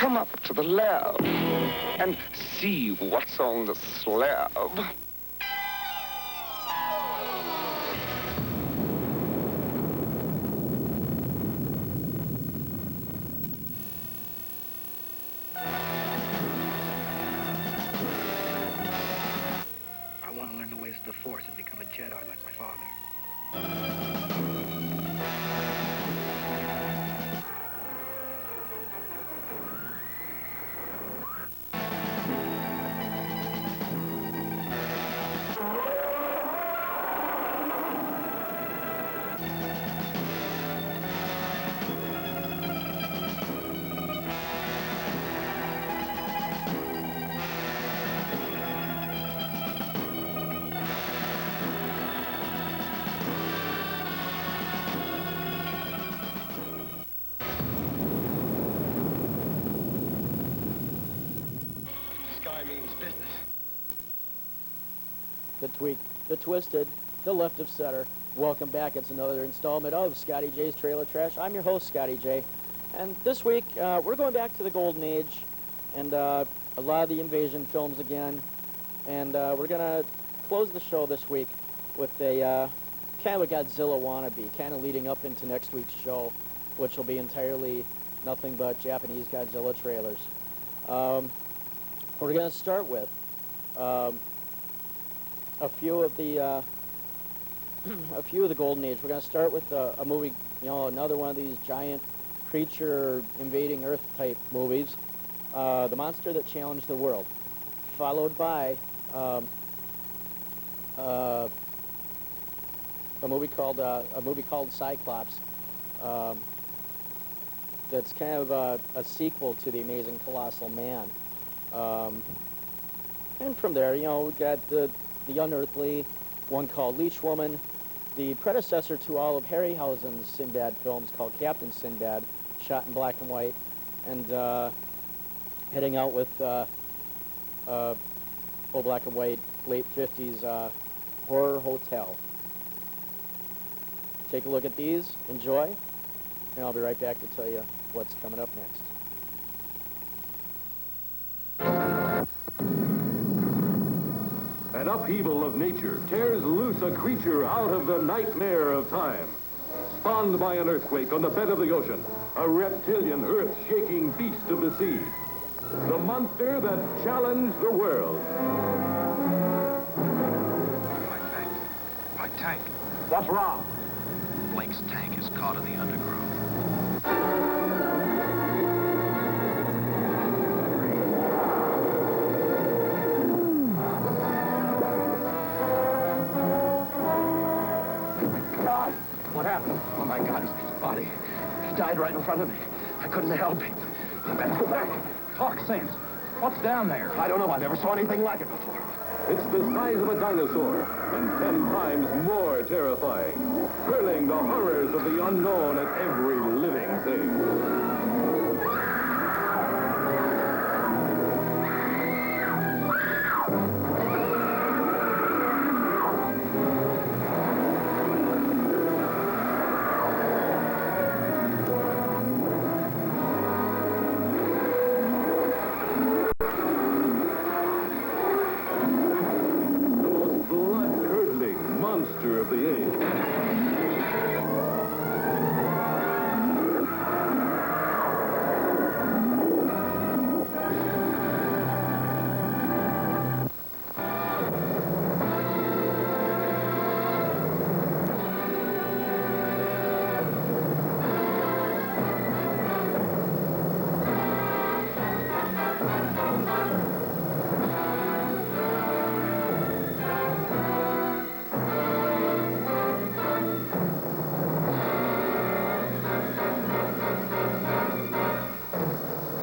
come up to the lab and see what's on the slab. I want to learn the ways of the Force and become a Jedi like my father. Means business. The tweaked, the twisted, the left of center. Welcome back. It's another installment of Scotty J's Trailer Trash. I'm your host, Scotty J. And this week, we're going back to the Golden Age and a lot of the invasion films again. And we're going to close the show this week with a kind of a Godzilla wannabe, kind of leading up into next week's show, which will be entirely nothing but Japanese Godzilla trailers. We're going to start with a few of the Golden Age. We're going to start with a movie, you know, another one of these giant creature invading Earth type movies, The Monster That Challenged the World, followed by a movie called Cyclops. That's kind of a sequel to The Amazing Colossal Man. And from there, you know, we got the unearthly one called Leash Woman, the predecessor to all of Harryhausen's Sinbad films called Captain Sinbad, shot in black and white, and heading out with old black and white late 50s Horror Hotel. Take a look at these, enjoy, and I'll be right back to tell you what's coming up next. An upheaval of nature tears loose a creature out of the nightmare of time. Spawned by an earthquake on the bed of the ocean, a reptilian, earth-shaking beast of the sea. The monster that challenged the world. My tank. What's wrong? Blake's tank is caught in the undergrowth. What happened? Oh my God, his body. He died right in front of me. I couldn't help him. I better go back. Talk sense. What's down there? I don't know. I never saw anything like it before. It's the size of a dinosaur, and 10 times more terrifying, hurling the horrors of the unknown at every living thing. Of the age.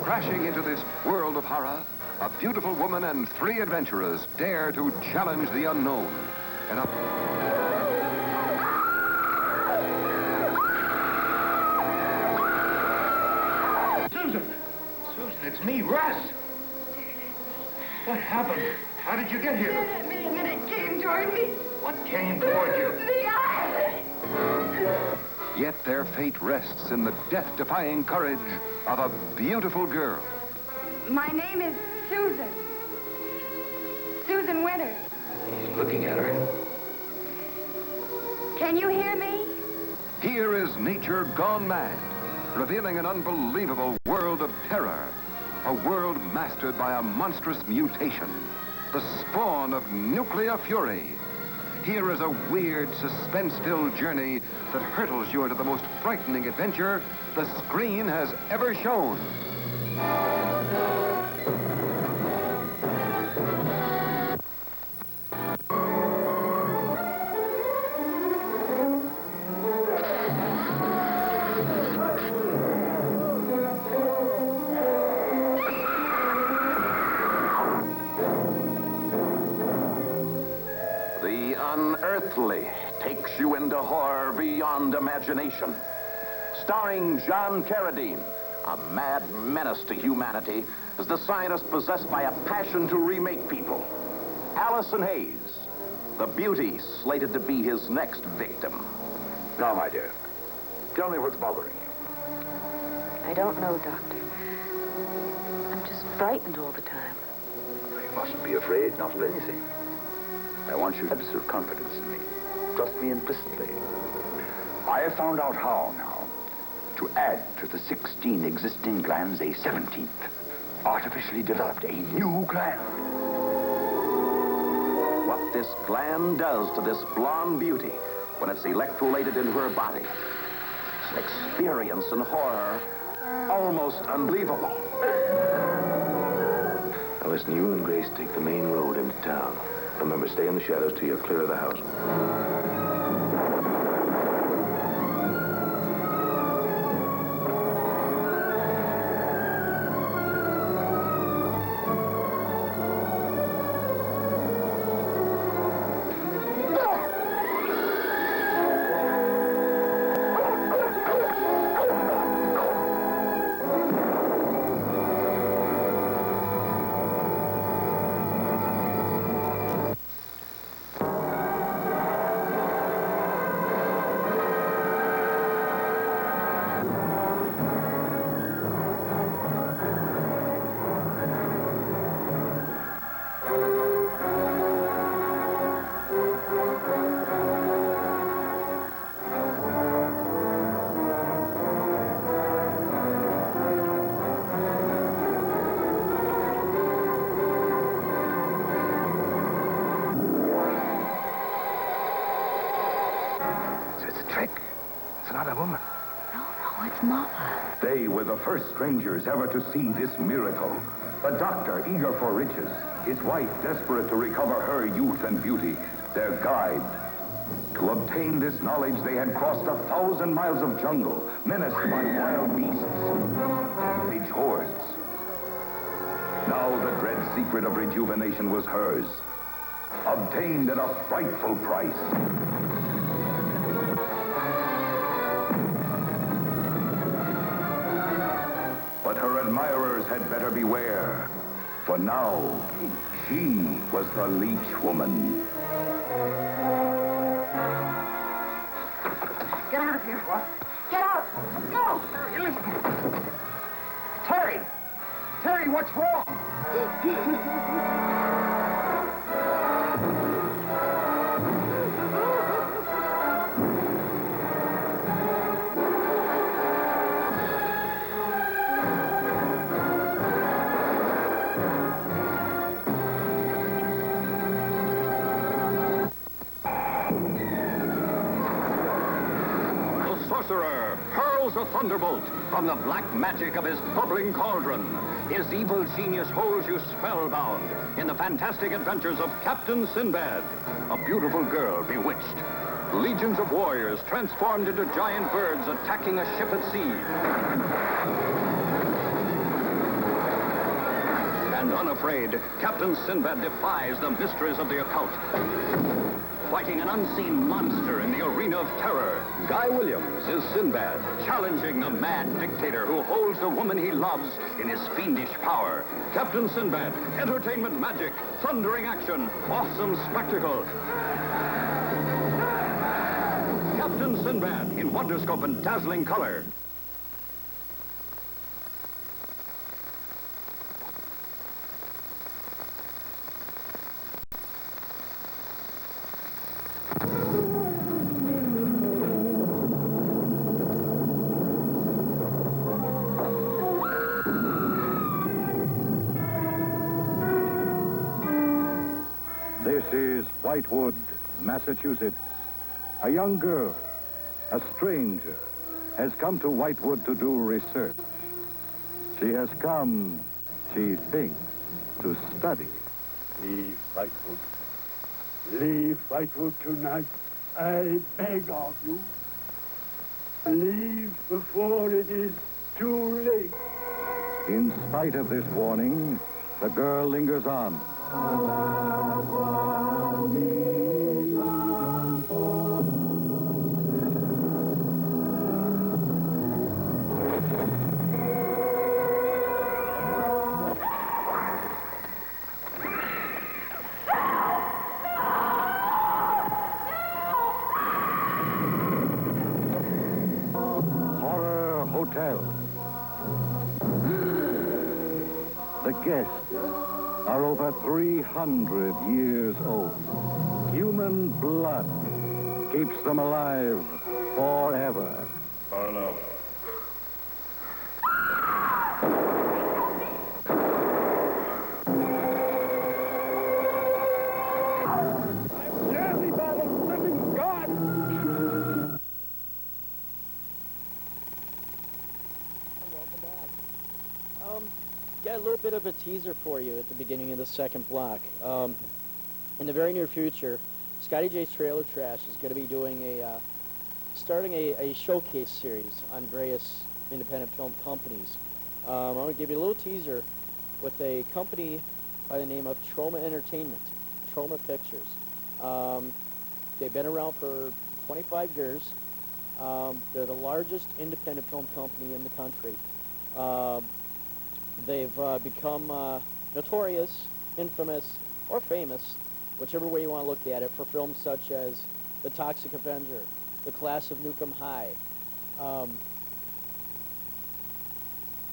Crashing into this world of horror, a beautiful woman and 3 adventurers dare to challenge the unknown. And Susan! Susan, it's me, Russ! What happened? How did you get here? That minute came toward me. What came toward you? The eye! yet their fate rests in the death-defying courage of a beautiful girl. My name is Susan. Susan Winters. He's looking at her. Can you hear me? Here is nature gone mad, revealing an unbelievable world of terror. A world mastered by a monstrous mutation, the spawn of nuclear fury. Here is a weird, suspense-filled journey that hurtles you into the most frightening adventure the screen has ever shown. The unearthly takes you into horror beyond imagination. Starring John Carradine, a mad menace to humanity as the scientist possessed by a passion to remake people. Allison Hayes, the beauty slated to be his next victim. Now, my dear, tell me what's bothering you. I don't know, Doctor. I'm just frightened all the time. You mustn't be afraid, not of anything. I want you to have absolute confidence in me. Trust me implicitly. I have found out how now to add to the 16 existing glands a 17th. Artificially developed a new gland. What this gland does to this blonde beauty when it's electrolyted into her body. It's an experience in horror almost unbelievable. Now listen, you and Grace take the main road into town. Remember, stay in the shadows till you're clear of the house. They were the first strangers ever to see this miracle. The doctor, eager for riches, his wife, desperate to recover her youth and beauty, their guide. To obtain this knowledge, they had crossed 1,000 miles of jungle, menaced by wild beasts, savage hordes. Now the dread secret of rejuvenation was hers, obtained at a frightful price. But her admirers had better beware, for now, she was the leech woman. Get out of here. What? Get out. No. Terry, listen. Terry! Terry, what's wrong? Sorcerer hurls a thunderbolt from the black magic of his bubbling cauldron. His evil genius holds you spellbound in the fantastic adventures of Captain Sinbad, a beautiful girl bewitched. Legions of warriors transformed into giant birds attacking a ship at sea. And unafraid, Captain Sinbad defies the mysteries of the occult. Fighting an unseen monster in the arena of terror, Guy Williams is Sinbad, challenging the mad dictator who holds the woman he loves in his fiendish power. Captain Sinbad, entertainment magic, thundering action, awesome spectacle. Captain Sinbad in wonderscope and dazzling color. is Whitewood, Massachusetts. A young girl, a stranger, has come to Whitewood to do research. She has come, she thinks, to study. Leave Whitewood. Leave Whitewood tonight. I beg of you. Leave before it is too late. In spite of this warning, the girl lingers on. Horror Hotel. The guests are over 300 years old. Human blood keeps them alive forever. Harlow. Damn me by the living God! Welcome back. Got a little bit of a teaser for you at the beginning of the second block. In the very near future, Scotty J's Trailer Trash is going to be doing starting a showcase series on various independent film companies. I'm going to give you a little teaser with a company by the name of Trauma Entertainment, Trauma Pictures. They've been around for 25 years. They're the largest independent film company in the country. They've become notorious, infamous, or famous, whichever way you want to look at it, for films such as The Toxic Avenger, The Class of Nukem High,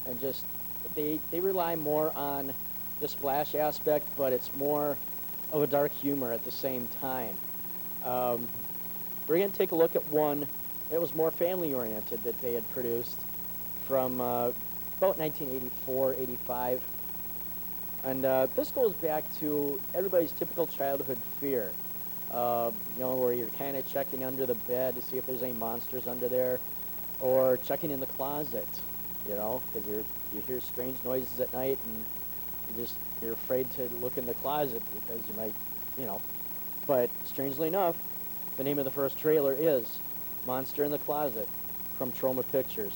and just they rely more on the splash aspect, but it's more of a dark humor at the same time. We're going to take a look at one that was more family-oriented that they had produced from about 1984, 85. And this goes back to everybody's typical childhood fear. You know, where you're kind of checking under the bed to see if there's any monsters under there, or checking in the closet, you know, because you hear strange noises at night and you're afraid to look in the closet because you might, you know. But strangely enough, the name of the first trailer is Monster in the Closet from Trauma Pictures.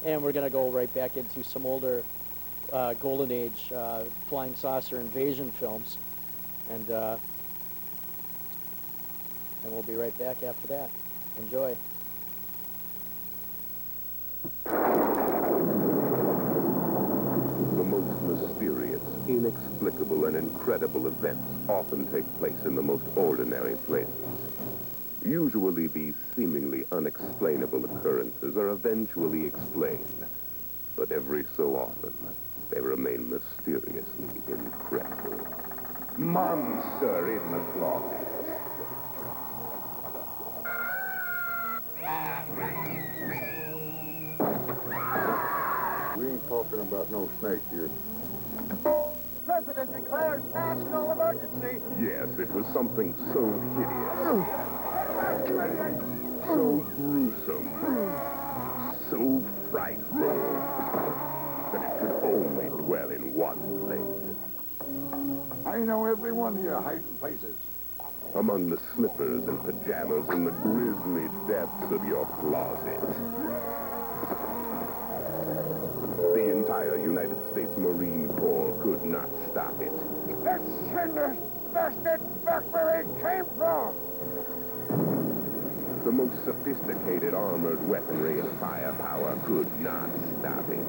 And we're going to go right back into some older Golden Age flying saucer invasion films. And we'll be right back after that. Enjoy. The most mysterious, inexplicable, and incredible events often take place in the most ordinary places. Usually these seemingly unexplainable occurrences are eventually explained, but every so often they remain mysteriously incredible. Monster in the Schlock. We ain't talking about no snake here. President declares national emergency. Yes, it was something so hideous, so gruesome, so frightful, that it could only dwell in one place. I know every one of your hiding places. Among the slippers and pajamas in the grisly depths of your closet. The entire United States Marine Corps could not stop it. Let's send this bastard back where he came from. The most sophisticated armored weaponry and firepower could not stop it.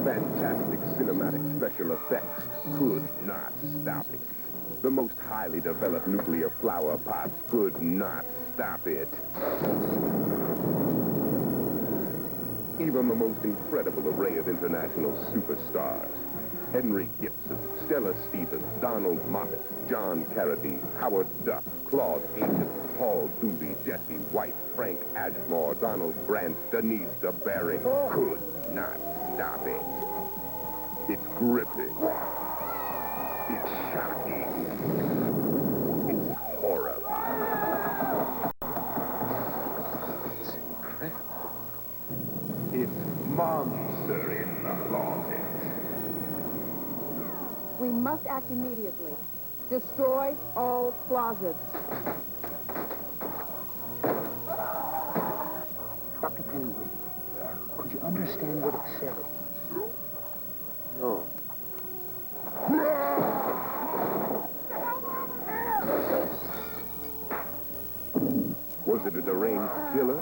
Fantastic cinematic special effects could not stop it. The most highly developed nuclear flower pots could not stop it. Even the most incredible array of international superstars, Henry Gibson, Stella Stevens, Donald Moffat, John Carradine, Howard Duff, Claude Aiken, Paul Dooley, Jesse White, Frank Ashmore, Donald Grant, Denise DeBerry could not stop it. It's gripping. It's shocking. It's horrifying. It's incredible. It's monster in the closet. We must act immediately. Destroy all closets. Dr. Penguin, could you understand what it said? No. Was it a deranged killer?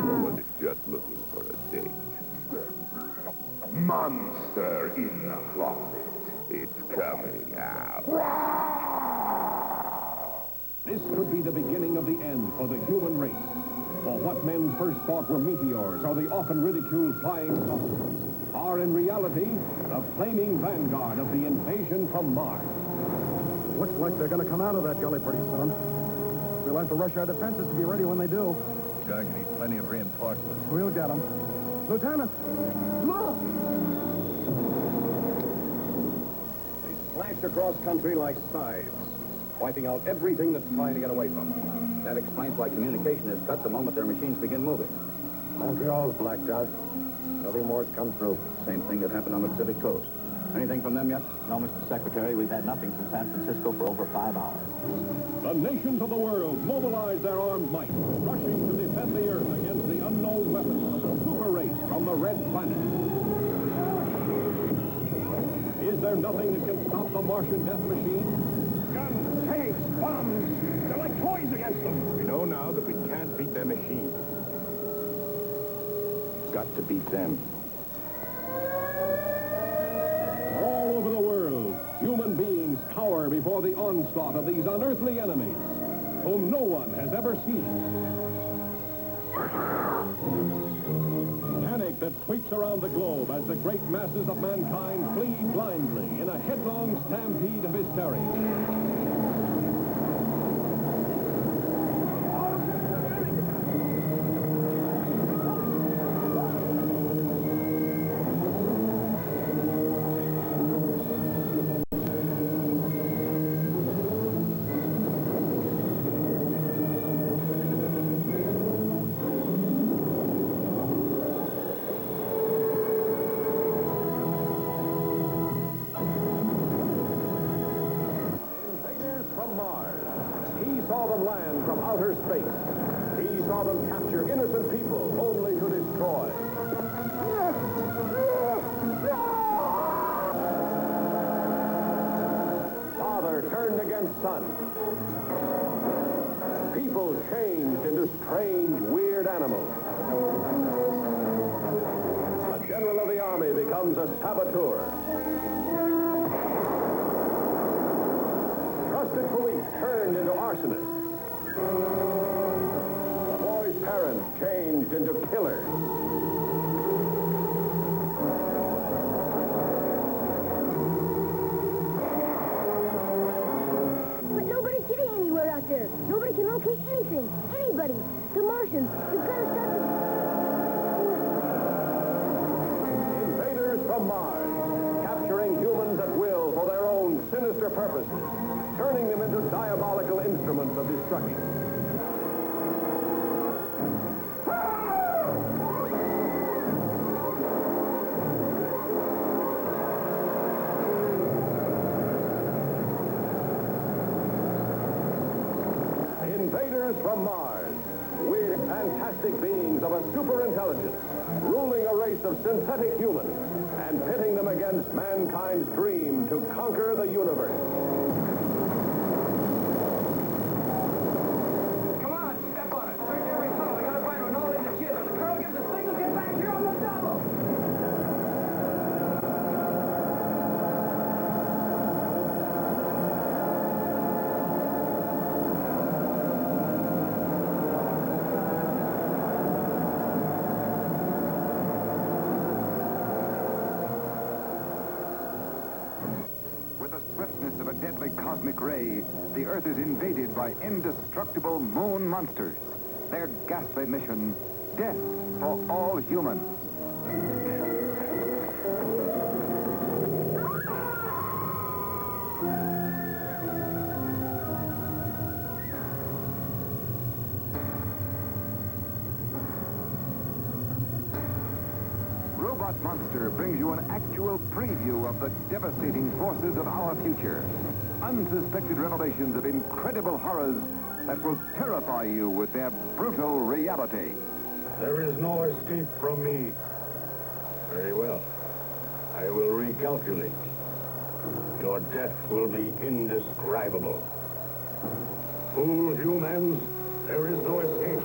Or was it just looking for a date? Monster in the closet. It's coming out. This could be the beginning of the end for the human race. For what men first thought were meteors or the often ridiculed flying saucers are in reality the flaming vanguard of the invasion from Mars. Looks like they're going to come out of that gully pretty soon. We'll have to rush our defenses to be ready when they do. Going to need plenty of reinforcements. We'll get them. Lieutenant, look! They slashed across country like scythes, wiping out everything that's trying to get away from them. That explains why communication is cut the moment their machines begin moving. Montreal's blacked out. Nothing more's come through. Same thing that happened on the Pacific coast. Anything from them yet? No, Mr. Secretary. We've had nothing from San Francisco for over 5 hours. The nations of the world mobilize their armed might, rushing to defend the Earth against the unknown weapons of the super race from the Red Planet. Is there nothing that can stop the Martian death machine? Guns, tanks, bombs. They're like toys against them. We know now that we can't beat their machine. Got to beat them. All over the world, human beings cower before the onslaught of these unearthly enemies, whom no one has ever seen. Panic that sweeps around the globe as the great masses of mankind flee blindly in a headlong stampede of hysteria. Land from outer space. He saw them capture innocent people only to destroy. Father turned against son. People changed into strange, weird animals. A general of the army becomes a saboteur. Trusted police turned into arsonists. The boy's parents changed into killers. But nobody's getting anywhere out there. Nobody can locate anything. Anybody. The Martians. We've got to stop them. Invaders from Mars, capturing humans at will for their own sinister purposes, turning them into diabolical instruments of destruction. Invaders from Mars, weird, fantastic beings of a superintelligence, ruling a race of synthetic humans and pitting them against mankind's dream to conquer the universe. Cosmic ray, the Earth is invaded by indestructible moon monsters. Their ghastly mission, death for all humans. 'Cause robot monster brings you an actual preview of the devastating forces of our future. Unsuspected revelations of incredible horrors that will terrify you with their brutal reality. There is no escape from me. Very well. I will recalculate. Your death will be indescribable. Fool humans, there is no escape.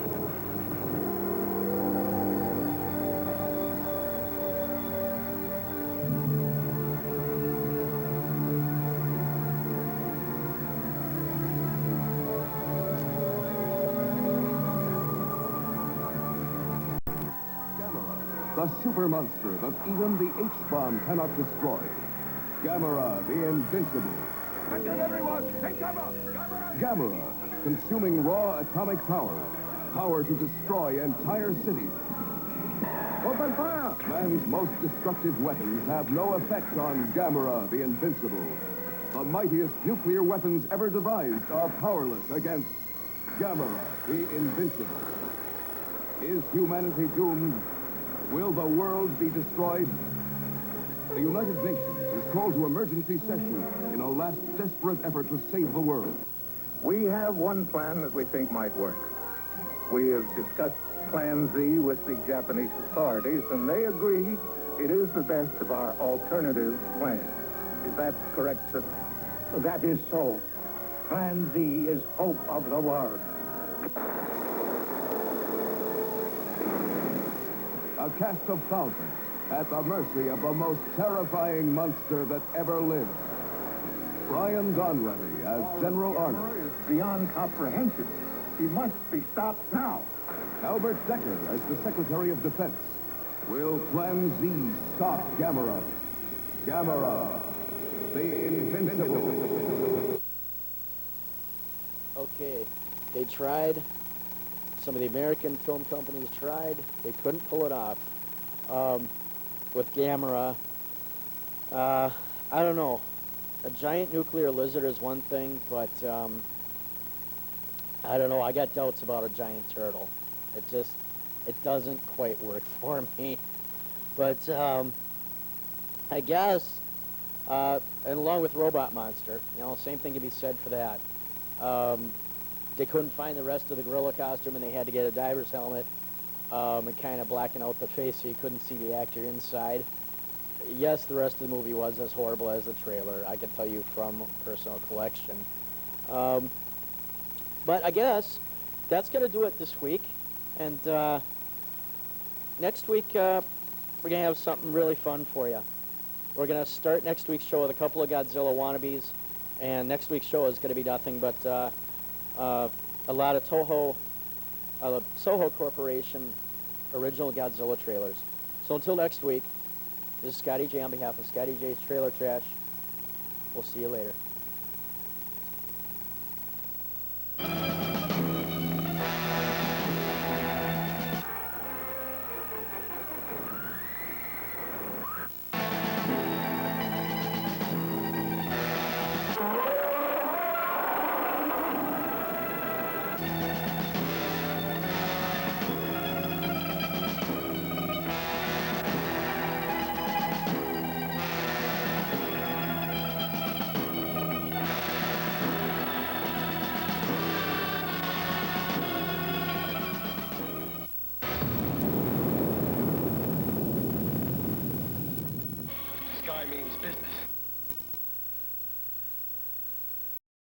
The super monster that even the H-bomb cannot destroy. Gamera, the invincible. Attention, everyone! Take cover! Gamera, consuming raw atomic power. Power to destroy entire cities. Open fire! Man's most destructive weapons have no effect on Gamera, the invincible. The mightiest nuclear weapons ever devised are powerless against Gamera, the invincible. Is humanity doomed? Will the world be destroyed? The United Nations is called to emergency session in a last desperate effort to save the world. We have one plan that we think might work. We have discussed Plan Z with the Japanese authorities, and they agree it is the best of our alternative plans. Is that correct, sir? That is so. Plan Z is hope of the world. A cast of thousands at the mercy of the most terrifying monster that ever lived. Brian Donlevy as General Arnold. Is beyond comprehension. He must be stopped now. Albert Decker as the Secretary of Defense. Will Plan Z stop Gamera? Gamera, the invincible. Okay, they tried. Some of the American film companies tried. They couldn't pull it off. With Gamera, I don't know. A giant nuclear lizard is one thing, but I don't know. I got doubts about a giant turtle. It doesn't quite work for me. But I guess, and along with Robot Monster, you know, same thing can be said for that. They couldn't find the rest of the gorilla costume, and they had to get a diver's helmet and kind of blacken out the face so you couldn't see the actor inside. Yes, the rest of the movie was as horrible as the trailer, I can tell you from personal collection. But I guess that's going to do it this week. And next week, we're going to have something really fun for you. We're going to start next week's show with a couple of Godzilla wannabes. And next week's show is going to be nothing but a lot of Soho Corporation original Godzilla trailers. So until next week, this is Scotty J on behalf of Scotty J's Trailer Trash. We'll see you later. Sky means business.